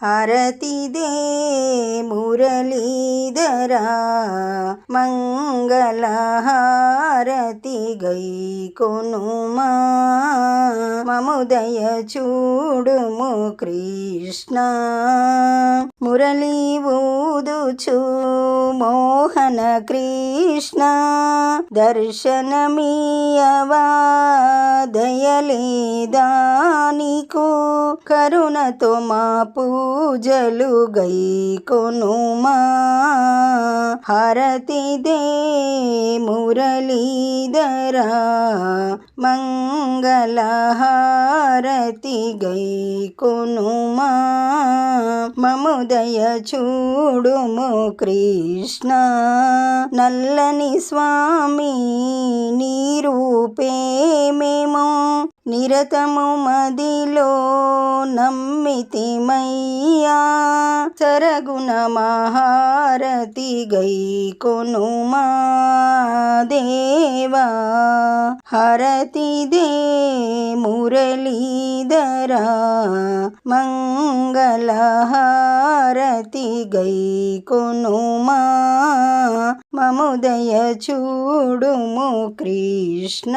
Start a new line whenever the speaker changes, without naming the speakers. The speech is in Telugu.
హారతి దే మురళీధరా మంగళహారతి గైకొనుమా మముదయ చూడుము కృష్ణ మురళీ ఊదుచు మోహన కృష్ణ దర్శనమీయవా దయలేదా నీకు కరుణతో మా పూజలు గైకొనుమా హారతి దే మురళీధరా మంగళహారతి గైకొనుమా మముదయ చూడుము కృష్ణ నల్లని స్వామి నీ రూపే మేము నిరతము మదిలో నమ్మితిమయ్యా సరగుణ మహారతి గైకొనుమా దేవా హారతి దే మురళీధరా మంగళహారతి గైకొనుమా మముదయ చూడుము కృష్ణ.